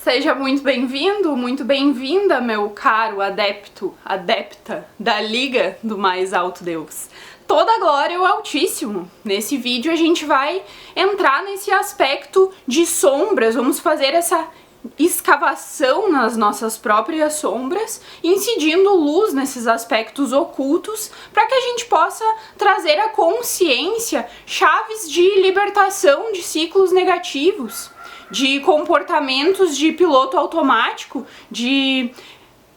Seja muito bem-vindo, muito bem-vinda, meu caro adepto, adepta da Liga do Mais Alto Deus. Toda glória ao Altíssimo. Nesse vídeo a gente vai entrar nesse aspecto de sombras, vamos fazer essa escavação nas nossas próprias sombras, incidindo luz nesses aspectos ocultos, para que a gente possa trazer à consciência chaves de libertação de ciclos negativos, de comportamentos de piloto automático, de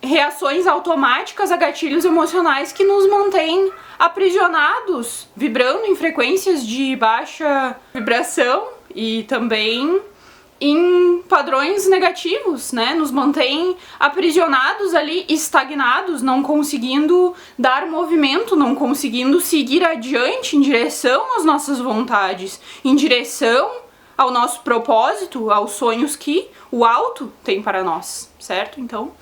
reações automáticas a gatilhos emocionais que nos mantêm aprisionados, vibrando em frequências de baixa vibração e também em padrões negativos, né? Nos mantém aprisionados ali, estagnados, não conseguindo dar movimento, não conseguindo seguir adiante em direção às nossas vontades, em direção ao nosso propósito, aos sonhos que o alto tem para nós, certo? Então,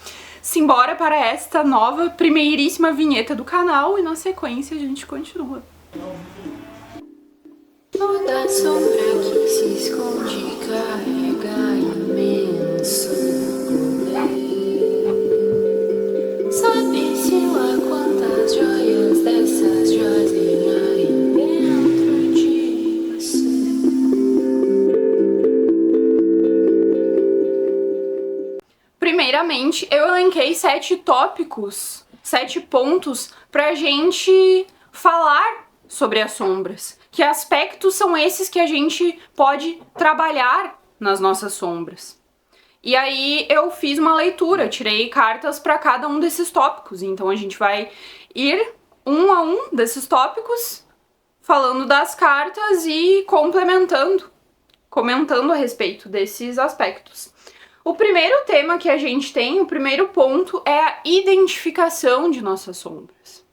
simbora para esta nova, primeiríssima vinheta do canal e na sequência a gente continua. Toda sombra que se esconde carrega imenso poder. Sabe-se lá quantas joias dessas jazem aí dentro de você. Primeiramente, eu elenquei 7 tópicos, 7 pontos pra gente falar sobre as sombras. Que aspectos são esses que a gente pode trabalhar nas nossas sombras? E aí eu fiz uma leitura, tirei cartas para cada um desses tópicos. Então a gente vai ir um a um desses tópicos, falando das cartas e complementando, comentando a respeito desses aspectos. O primeiro tema que a gente tem, o primeiro ponto, é a identificação de nossas sombras.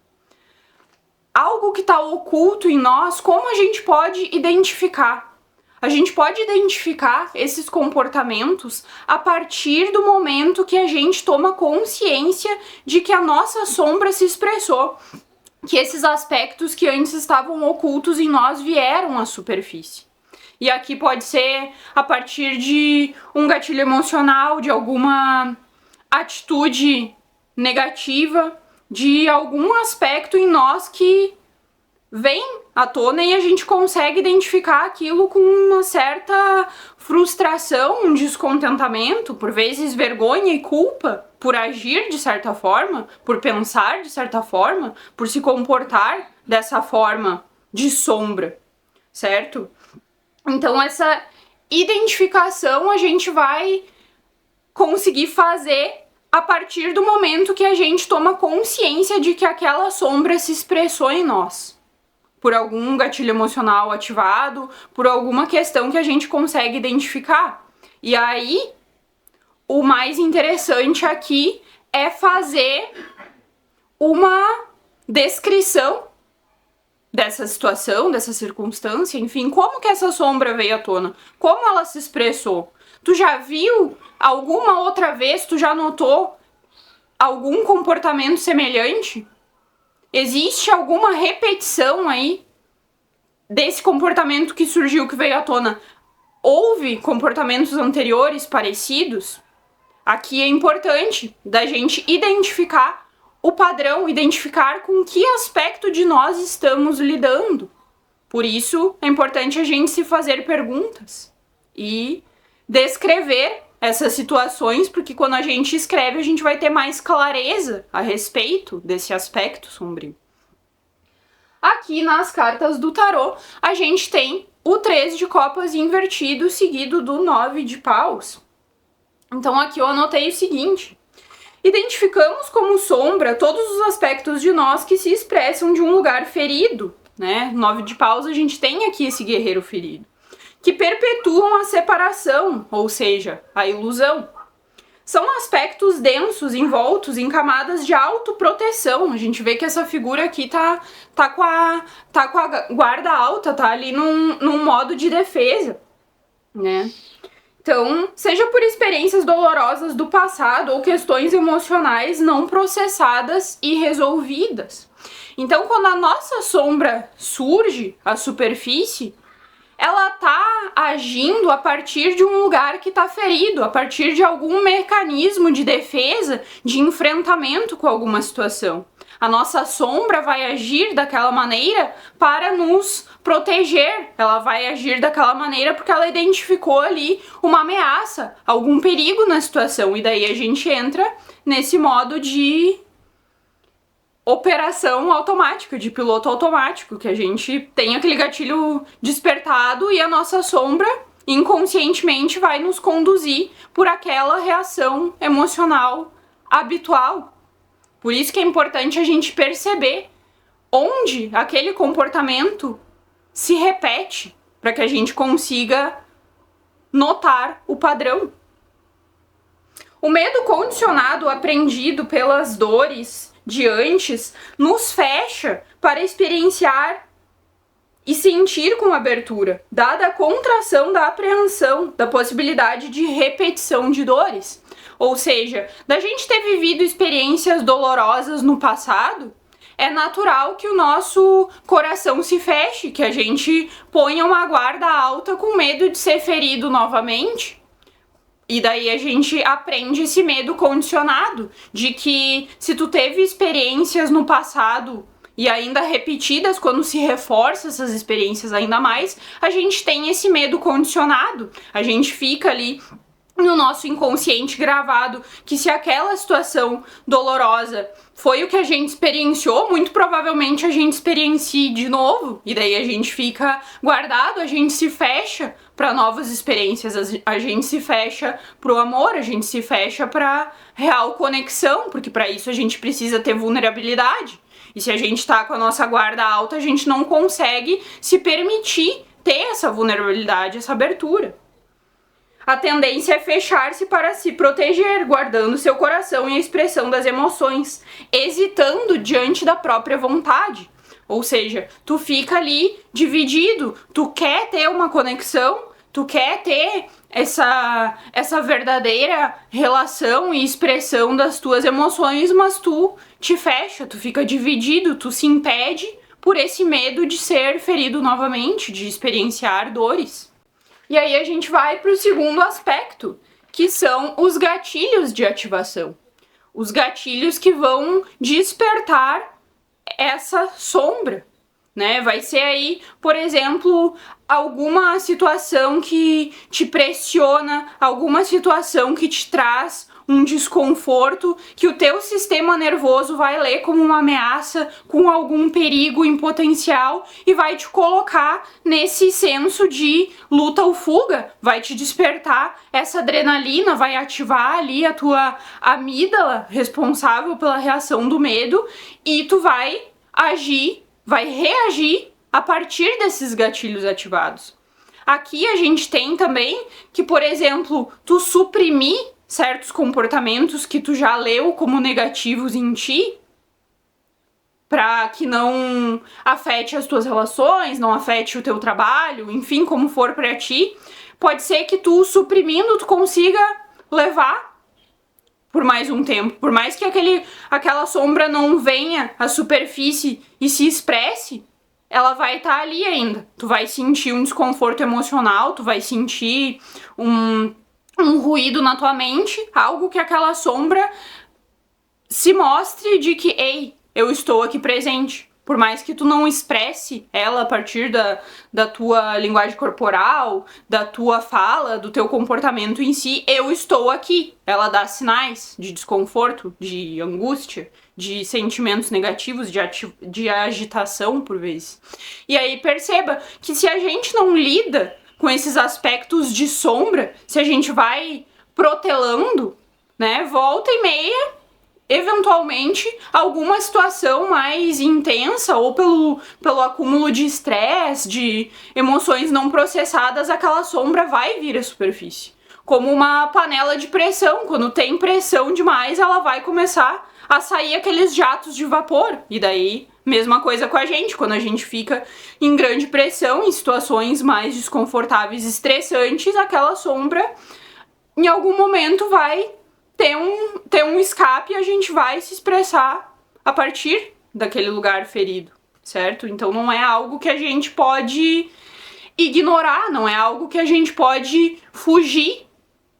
Algo que está oculto em nós, como a gente pode identificar? A gente pode identificar esses comportamentos a partir do momento que a gente toma consciência de que a nossa sombra se expressou, que esses aspectos que antes estavam ocultos em nós vieram à superfície. E aqui pode ser a partir de um gatilho emocional, de alguma atitude negativa, de algum aspecto em nós que vem à tona e a gente consegue identificar aquilo com uma certa frustração, um descontentamento, por vezes vergonha e culpa por agir de certa forma, por pensar de certa forma, por se comportar dessa forma de sombra, certo? Então essa identificação a gente vai conseguir fazer a partir do momento que a gente toma consciência de que aquela sombra se expressou em nós, por algum gatilho emocional ativado, por alguma questão que a gente consegue identificar. E aí, o mais interessante aqui é fazer uma descrição dessa situação, dessa circunstância, enfim, como que essa sombra veio à tona, como ela se expressou. Tu já viu alguma outra vez, tu já notou algum comportamento semelhante? Existe alguma repetição aí desse comportamento que surgiu, que veio à tona? Houve comportamentos anteriores parecidos? Aqui é importante da gente identificar o padrão, identificar com que aspecto de nós estamos lidando. Por isso é importante a gente se fazer perguntas e descrever essas situações, porque quando a gente escreve a gente vai ter mais clareza a respeito desse aspecto sombrio. Aqui nas cartas do tarô a gente tem o 3 de copas invertido seguido do 9 de paus. Então aqui eu anotei o seguinte: identificamos como sombra todos os aspectos de nós que se expressam de um lugar ferido, né? 9 de paus a gente tem aqui esse guerreiro ferido, que perpetuam a separação, ou seja, a ilusão. São aspectos densos, envoltos em camadas de autoproteção. A gente vê que essa figura aqui tá com a guarda alta, tá ali num modo de defesa, né? Então, seja por experiências dolorosas do passado ou questões emocionais não processadas e resolvidas. Então, quando a nossa sombra surge à superfície, ela tá agindo a partir de um lugar que tá ferido, a partir de algum mecanismo de defesa, de enfrentamento com alguma situação. A nossa sombra vai agir daquela maneira para nos proteger. Ela vai agir daquela maneira porque ela identificou ali uma ameaça, algum perigo na situação. E daí a gente entra nesse modo de operação automática, de piloto automático, que a gente tem aquele gatilho despertado e a nossa sombra inconscientemente vai nos conduzir por aquela reação emocional habitual. Por isso que é importante a gente perceber onde aquele comportamento se repete, para que a gente consiga notar o padrão. O medo condicionado aprendido pelas dores de antes nos fecha para experienciar e sentir com abertura, dada a contração da apreensão da possibilidade de repetição de dores. Ou seja, da gente ter vivido experiências dolorosas no passado, é natural que o nosso coração se feche, que a gente ponha uma guarda alta com medo de ser ferido novamente. E daí a gente aprende esse medo condicionado, de que se tu teve experiências no passado e ainda repetidas, quando se reforça essas experiências ainda mais, a gente tem esse medo condicionado. A gente fica ali no nosso inconsciente gravado que se aquela situação dolorosa foi o que a gente experienciou, muito provavelmente a gente experiencia de novo, e daí a gente fica guardado, a gente se fecha para novas experiências, a gente se fecha pro amor, a gente se fecha para real conexão, porque para isso a gente precisa ter vulnerabilidade. E se a gente tá com a nossa guarda alta, a gente não consegue se permitir ter essa vulnerabilidade, essa abertura. A tendência é fechar-se para se proteger, guardando seu coração e a expressão das emoções, hesitando diante da própria vontade. Ou seja, tu fica ali dividido, tu quer ter uma conexão, tu quer ter essa verdadeira relação e expressão das tuas emoções, mas tu te fecha, tu fica dividido, tu se impede por esse medo de ser ferido novamente, de experienciar dores. E aí a gente vai para o segundo aspecto, que são os gatilhos de ativação. Os gatilhos que vão despertar essa sombra, né? Vai ser aí, por exemplo, alguma situação que te pressiona, alguma situação que te traz um desconforto, que o teu sistema nervoso vai ler como uma ameaça, com algum perigo em potencial e vai te colocar nesse senso de luta ou fuga, vai te despertar essa adrenalina, vai ativar ali a tua amígdala, responsável pela reação do medo, e tu vai agir, vai reagir a partir desses gatilhos ativados. Aqui a gente tem também que, por exemplo, tu suprimir certos comportamentos que tu já leu como negativos em ti, para que não afete as tuas relações, não afete o teu trabalho, enfim, como for para ti, pode ser que tu suprimindo tu consiga levar por mais um tempo, por mais que aquela sombra não venha à superfície e se expresse, ela vai estar ali ainda. Tu vai sentir um desconforto emocional, tu vai sentir um ruído na tua mente, algo que aquela sombra se mostre de que, ei, eu estou aqui presente. Por mais que tu não expresse ela a partir da tua linguagem corporal, da tua fala, do teu comportamento em si, eu estou aqui. Ela dá sinais de desconforto, de angústia, de sentimentos negativos, de agitação por vezes. E aí perceba que se a gente não lida com esses aspectos de sombra, se a gente vai protelando, né, volta e meia, eventualmente, alguma situação mais intensa ou pelo acúmulo de estresse, de emoções não processadas, aquela sombra vai vir à superfície. Como uma panela de pressão, quando tem pressão demais, ela vai começar a sair aqueles jatos de vapor. E daí, mesma coisa com a gente, quando a gente fica em grande pressão, em situações mais desconfortáveis, estressantes, aquela sombra, em algum momento, vai ter um escape e a gente vai se expressar a partir daquele lugar ferido, certo? Então não é algo que a gente pode ignorar, não é algo que a gente pode fugir,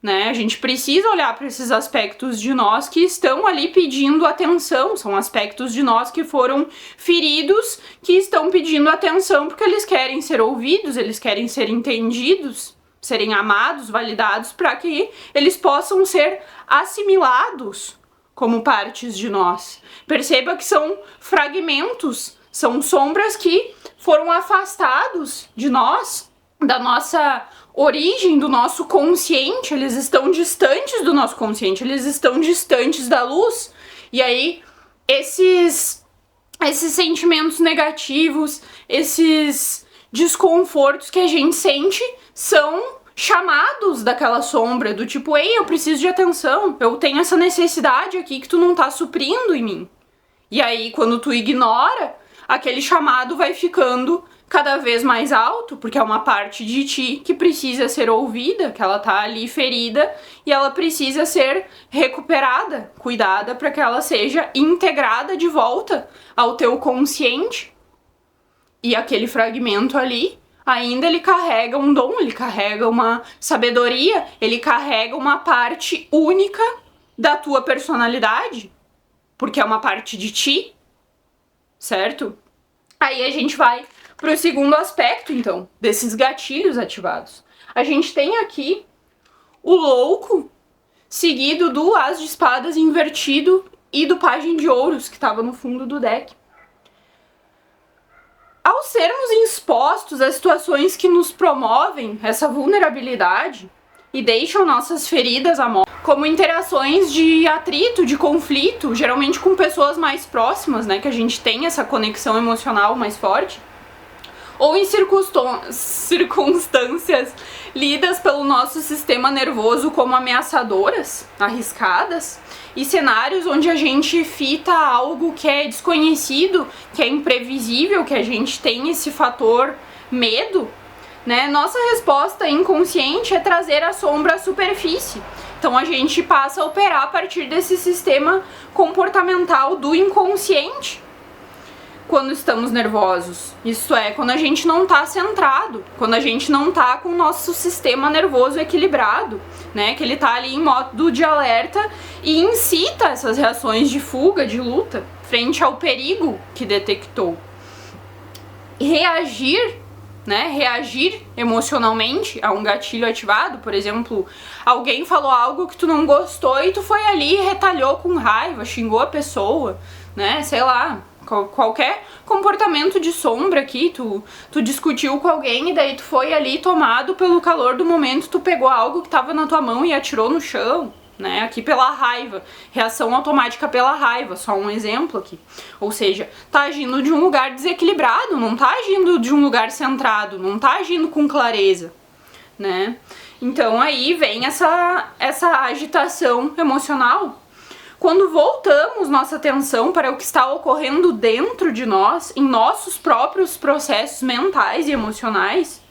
né? A gente precisa olhar para esses aspectos de nós que estão ali pedindo atenção, são aspectos de nós que foram feridos, que estão pedindo atenção porque eles querem ser ouvidos, eles querem ser entendidos, serem amados, validados, para que eles possam ser assimilados como partes de nós. Perceba que são fragmentos, são sombras que foram afastados de nós, da nossa origem, do nosso consciente. Eles estão distantes do nosso consciente, eles estão distantes da luz. E aí, esses sentimentos negativos, esses desconfortos que a gente sente são chamados daquela sombra, do tipo, ei, eu preciso de atenção, eu tenho essa necessidade aqui que tu não tá suprindo em mim. E aí, quando tu ignora, aquele chamado vai ficando cada vez mais alto, porque é uma parte de ti que precisa ser ouvida, que ela tá ali ferida e ela precisa ser recuperada, cuidada, para que ela seja integrada de volta ao teu consciente. E aquele fragmento ali, ainda ele carrega um dom, ele carrega uma sabedoria, ele carrega uma parte única da tua personalidade, porque é uma parte de ti, certo? Aí a gente vai pro segundo aspecto, então, desses gatilhos ativados. A gente tem aqui o louco, seguido do as de espadas invertido e do pajem de ouros, que estava no fundo do deck. Ao sermos expostos a situações que nos promovem essa vulnerabilidade e deixam nossas feridas à mostra, como interações de atrito, de conflito, geralmente com pessoas mais próximas, né, que a gente tem essa conexão emocional mais forte, ou em circunstâncias lidas pelo nosso sistema nervoso como ameaçadoras, arriscadas, e cenários onde a gente fita algo que é desconhecido, que é imprevisível, que a gente tem esse fator medo, né? Nossa resposta inconsciente é trazer a sombra à superfície. Então a gente passa a operar a partir desse sistema comportamental do inconsciente quando estamos nervosos. Isso é, quando a gente não tá centrado, quando a gente não tá com o nosso sistema nervoso equilibrado, né? Que ele tá ali em modo de alerta e incita essas reações de fuga, de luta, frente ao perigo que detectou. Reagir, né? Reagir emocionalmente a um gatilho ativado, por exemplo, alguém falou algo que tu não gostou e tu foi ali e retalhou com raiva, xingou a pessoa, né? Sei lá, qualquer comportamento de sombra aqui, tu discutiu com alguém e daí tu foi ali tomado pelo calor do momento, tu pegou algo que tava na tua mão e atirou no chão, né? Aqui pela raiva, reação automática pela raiva, só um exemplo aqui. Ou seja, tá agindo de um lugar desequilibrado, não tá agindo de um lugar centrado, não tá agindo com clareza, né? Então aí vem essa agitação emocional. Quando voltamos nossa atenção para o que está ocorrendo dentro de nós, em nossos próprios processos mentais e emocionais,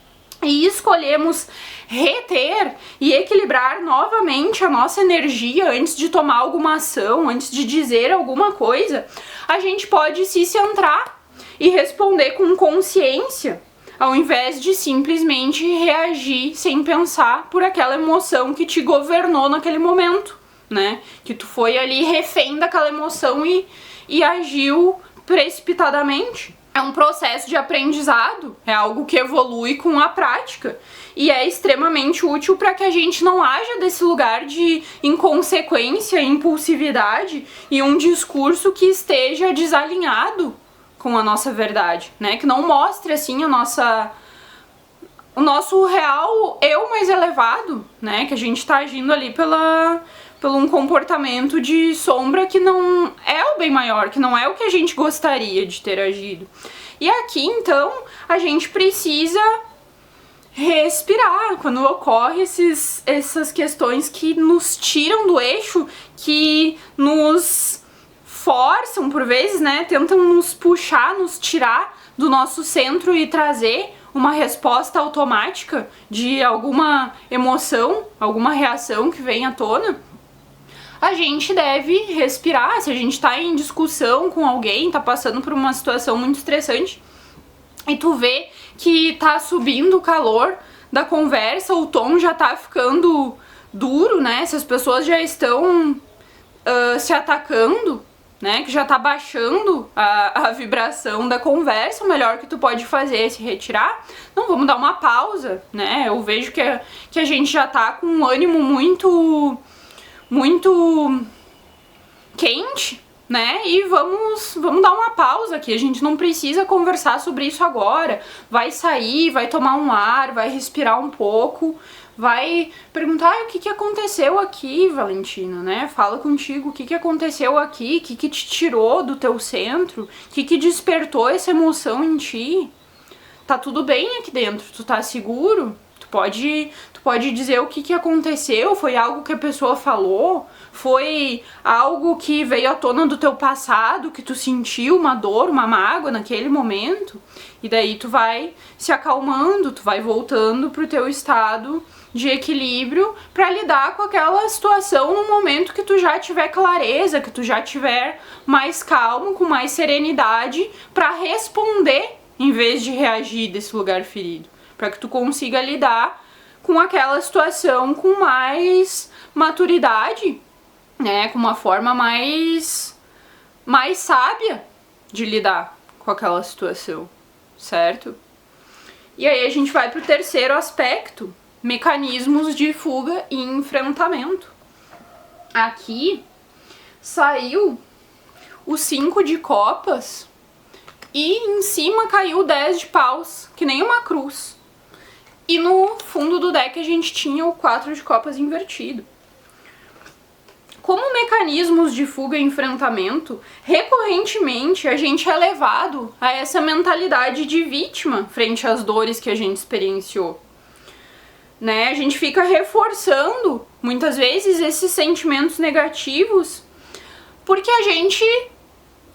e escolhemos reter e equilibrar novamente a nossa energia antes de tomar alguma ação, antes de dizer alguma coisa, a gente pode se centrar e responder com consciência, ao invés de simplesmente reagir sem pensar por aquela emoção que te governou naquele momento, né? Que tu foi ali refém daquela emoção e agiu precipitadamente. É um processo de aprendizado, é algo que evolui com a prática e é extremamente útil para que a gente não haja desse lugar de inconsequência, impulsividade e um discurso que esteja desalinhado com a nossa verdade, né? Que não mostre assim o nosso real eu mais elevado, né? Que a gente tá agindo ali pelo um comportamento de sombra que não é o bem maior, que não é o que a gente gostaria de ter agido. E aqui, então, a gente precisa respirar quando ocorre essas questões que nos tiram do eixo, que nos forçam, por vezes, né, tentam nos puxar, nos tirar do nosso centro e trazer uma resposta automática de alguma emoção, alguma reação que vem à tona. A gente deve respirar. Se a gente tá em discussão com alguém, tá passando por uma situação muito estressante e tu vê que tá subindo o calor da conversa, o tom já tá ficando duro, né? Se as pessoas já estão se atacando, né? Que já tá baixando a vibração da conversa, o melhor que tu pode fazer é se retirar. Não, vamos dar uma pausa, né? Eu vejo que a gente já tá com um ânimo muito quente, né? E vamos dar uma pausa aqui. A gente não precisa conversar sobre isso agora. Vai sair, vai tomar um ar, vai respirar um pouco, vai perguntar o que aconteceu aqui, Valentina, né? Fala contigo o que aconteceu aqui, o que te tirou do teu centro, o que despertou essa emoção em ti. Tá tudo bem aqui dentro, tu tá seguro? Tu pode dizer o que aconteceu, foi algo que a pessoa falou, foi algo que veio à tona do teu passado, que tu sentiu uma dor, uma mágoa naquele momento, e daí tu vai se acalmando, tu vai voltando pro teu estado de equilíbrio para lidar com aquela situação no momento que tu já tiver clareza, que tu já tiver mais calmo, com mais serenidade para responder em vez de reagir desse lugar ferido, para que tu consiga lidar com aquela situação com mais maturidade, né, com uma forma mais sábia de lidar com aquela situação, certo? E aí a gente vai pro terceiro aspecto, mecanismos de fuga e enfrentamento. Aqui saiu o 5 de copas e em cima caiu o 10 de paus, que nem uma cruz. E no fundo do deck a gente tinha o 4 de copas invertido. Como mecanismos de fuga e enfrentamento, recorrentemente a gente é levado a essa mentalidade de vítima frente às dores que a gente experienciou. Né? A gente fica reforçando, muitas vezes, esses sentimentos negativos porque a gente,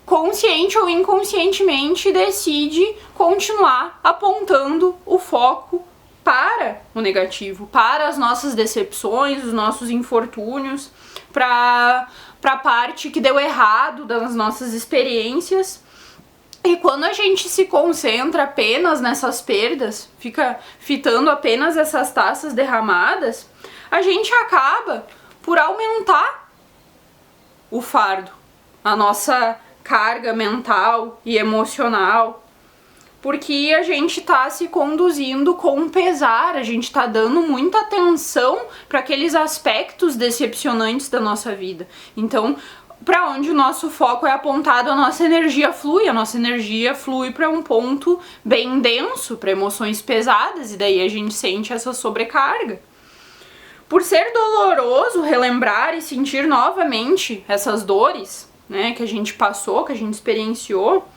consciente ou inconscientemente, decide continuar apontando o foco para o negativo, para as nossas decepções, os nossos infortúnios, para a parte que deu errado das nossas experiências. E quando a gente se concentra apenas nessas perdas, fica fitando apenas essas taças derramadas, a gente acaba por aumentar o fardo, a nossa carga mental e emocional, porque a gente tá se conduzindo com pesar, a gente tá dando muita atenção para aqueles aspectos decepcionantes da nossa vida. Então, para onde o nosso foco é apontado, a nossa energia flui para um ponto bem denso, para emoções pesadas, e daí a gente sente essa sobrecarga. Por ser doloroso relembrar e sentir novamente essas dores, né, que a gente passou, que a gente experienciou,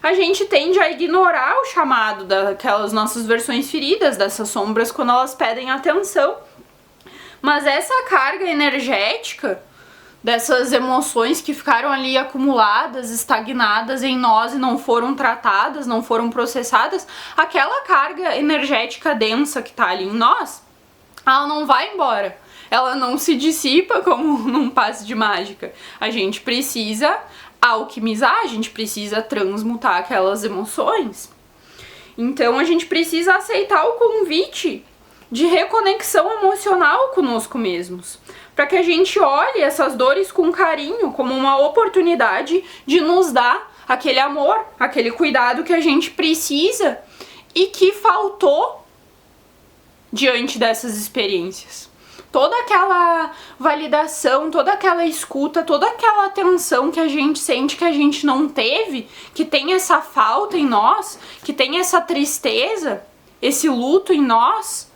a gente tende a ignorar o chamado daquelas nossas versões feridas, dessas sombras, quando elas pedem atenção. Mas essa carga energética dessas emoções que ficaram ali acumuladas, estagnadas em nós e não foram tratadas, não foram processadas, aquela carga energética densa que tá ali em nós, ela não vai embora, ela não se dissipa como num passe de mágica. A gente precisa alquimizar, a gente precisa transmutar aquelas emoções. Então a gente precisa aceitar o convite de reconexão emocional conosco mesmos, para que a gente olhe essas dores com carinho, como uma oportunidade de nos dar aquele amor, aquele cuidado que a gente precisa e que faltou diante dessas experiências. Toda aquela validação, toda aquela escuta, toda aquela atenção que a gente sente que a gente não teve, que tem essa falta em nós, que tem essa tristeza, esse luto em nós,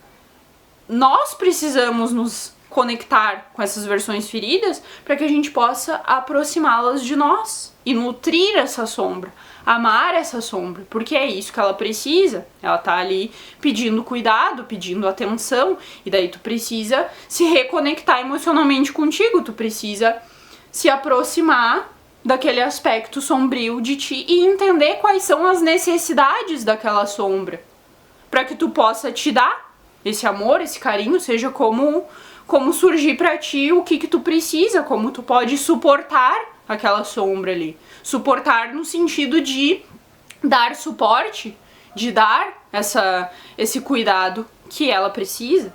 nós precisamos nos conectar com essas versões feridas para que a gente possa aproximá-las de nós e nutrir essa sombra, amar essa sombra, porque é isso que ela precisa. Ela tá ali pedindo cuidado, pedindo atenção, e daí tu precisa se reconectar emocionalmente contigo, tu precisa se aproximar daquele aspecto sombrio de ti e entender quais são as necessidades daquela sombra, para que tu possa te dar esse amor, esse carinho, seja como surgir pra ti o que tu precisa, como tu pode suportar aquela sombra ali. Suportar no sentido de dar suporte, de dar esse cuidado que ela precisa.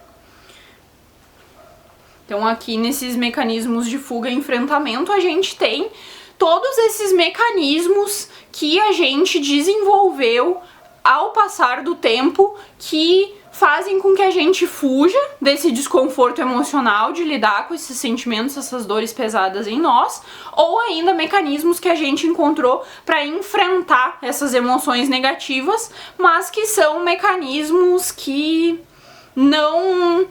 Então aqui nesses mecanismos de fuga e enfrentamento a gente tem todos esses mecanismos que a gente desenvolveu ao passar do tempo que fazem com que a gente fuja desse desconforto emocional de lidar com esses sentimentos, essas dores pesadas em nós, ou ainda mecanismos que a gente encontrou para enfrentar essas emoções negativas, mas que são mecanismos que não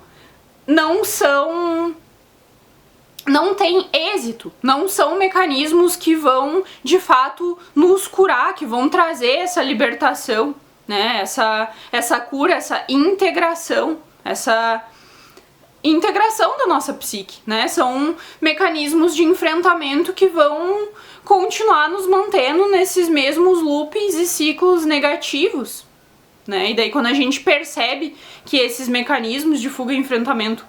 tem êxito, não são mecanismos que vão de fato nos curar, que vão trazer essa libertação, né? Essa cura, essa integração da nossa psique, né? São mecanismos de enfrentamento que vão continuar nos mantendo nesses mesmos loops e ciclos negativos, né? E daí quando a gente percebe que esses mecanismos de fuga e enfrentamento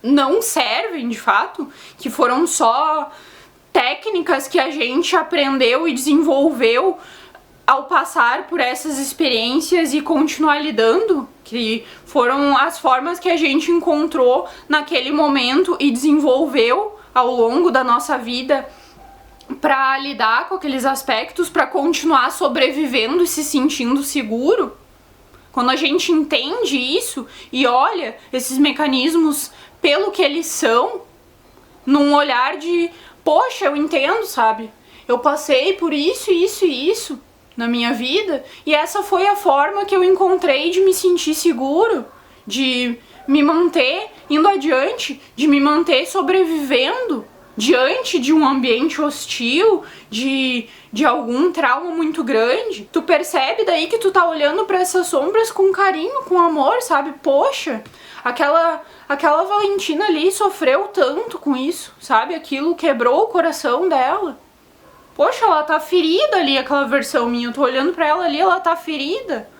não servem de fato, que foram só técnicas que a gente aprendeu e desenvolveu ao passar por essas experiências e continuar lidando, que foram as formas que a gente encontrou naquele momento e desenvolveu ao longo da nossa vida para lidar com aqueles aspectos, para continuar sobrevivendo e se sentindo seguro. Quando a gente entende isso e olha esses mecanismos pelo que eles são, num olhar de, poxa, eu entendo, sabe? Eu passei por isso, isso e isso na minha vida, e essa foi a forma que eu encontrei de me sentir seguro, de me manter indo adiante, de me manter sobrevivendo diante de um ambiente hostil, de algum trauma muito grande. Tu percebe daí que tu tá olhando pra essas sombras com carinho, com amor, sabe? Poxa, aquela Valentina ali sofreu tanto com isso, sabe? Aquilo quebrou o coração dela. Poxa, ela tá ferida ali, aquela versão minha. Eu tô olhando pra ela ali, ela tá ferida.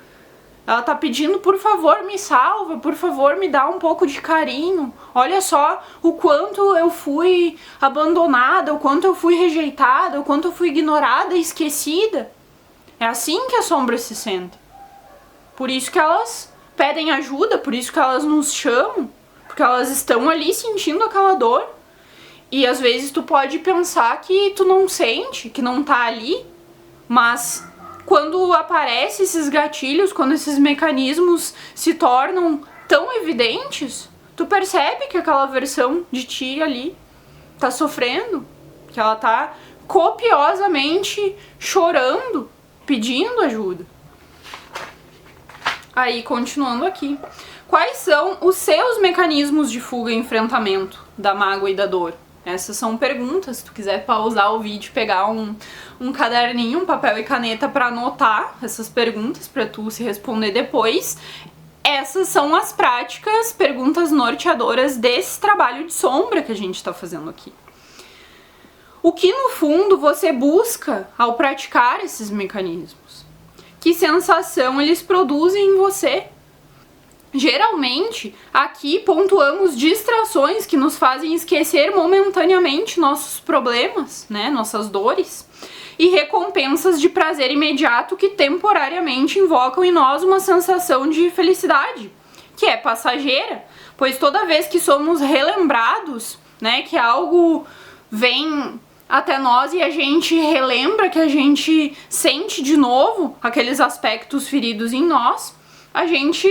Ela tá pedindo, por favor, me salva, por favor, me dá um pouco de carinho. Olha só o quanto eu fui abandonada, o quanto eu fui rejeitada, o quanto eu fui ignorada e esquecida. É assim que as sombras se sentem. Por isso que elas pedem ajuda, por isso que elas nos chamam, porque elas estão ali sentindo aquela dor. E às vezes tu pode pensar que tu não sente, que não tá ali, mas quando aparecem esses gatilhos, quando esses mecanismos se tornam tão evidentes, tu percebe que aquela versão de ti ali tá sofrendo, que ela tá copiosamente chorando, pedindo ajuda. Aí, continuando aqui. Quais são os seus mecanismos de fuga e enfrentamento da mágoa e da dor? Essas são perguntas. Se tu quiser pausar o vídeo, pegar um caderninho, um papel e caneta para anotar essas perguntas, para tu se responder depois. Essas são as práticas, perguntas norteadoras desse trabalho de sombra que a gente está fazendo aqui. O que no fundo você busca ao praticar esses mecanismos? Que sensação eles produzem em você? Geralmente, aqui pontuamos distrações que nos fazem esquecer momentaneamente nossos problemas, né, nossas dores, e recompensas de prazer imediato que temporariamente invocam em nós uma sensação de felicidade, que é passageira, pois toda vez que somos relembrados, né, que algo vem até nós e a gente relembra, que a gente sente de novo aqueles aspectos feridos em nós, a gente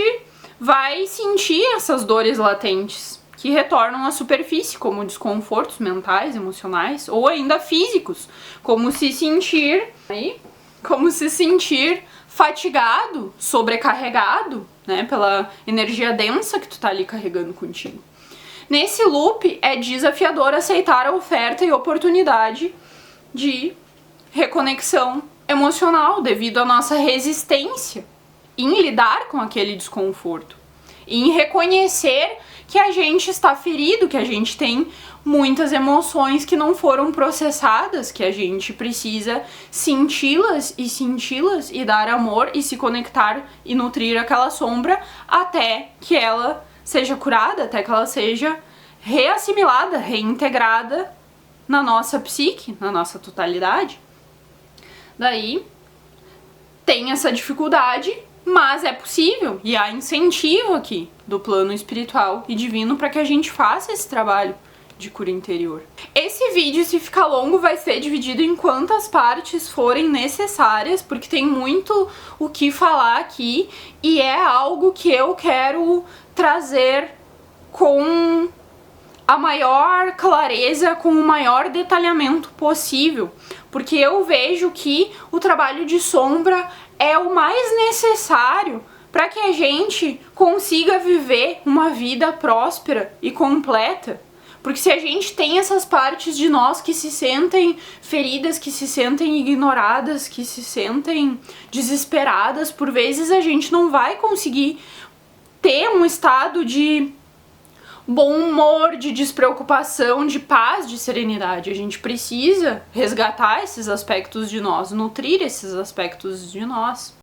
vai sentir essas dores latentes que retornam à superfície, como desconfortos mentais, emocionais ou ainda físicos, como se sentir fatigado, sobrecarregado, né, pela energia densa que tu tá ali carregando contigo. Nesse loop é desafiador aceitar a oferta e oportunidade de reconexão emocional devido à nossa resistência em lidar com aquele desconforto, em reconhecer que a gente está ferido, que a gente tem muitas emoções que não foram processadas, que a gente precisa senti-las e dar amor e se conectar e nutrir aquela sombra até que ela seja curada, até que ela seja reassimilada, reintegrada na nossa psique, na nossa totalidade. Daí tem essa dificuldade Mas é possível e há incentivo aqui do plano espiritual e divino para que a gente faça esse trabalho de cura interior. Esse vídeo, se ficar longo, vai ser dividido em quantas partes forem necessárias, porque tem muito o que falar aqui e é algo que eu quero trazer com a maior clareza, com o maior detalhamento possível, porque eu vejo que o trabalho de sombra é o mais necessário para que a gente consiga viver uma vida próspera e completa. Porque se a gente tem essas partes de nós que se sentem feridas, que se sentem ignoradas, que se sentem desesperadas, por vezes a gente não vai conseguir ter um estado de bom humor, de despreocupação, de paz, de serenidade. A gente precisa resgatar esses aspectos de nós, nutrir esses aspectos de nós.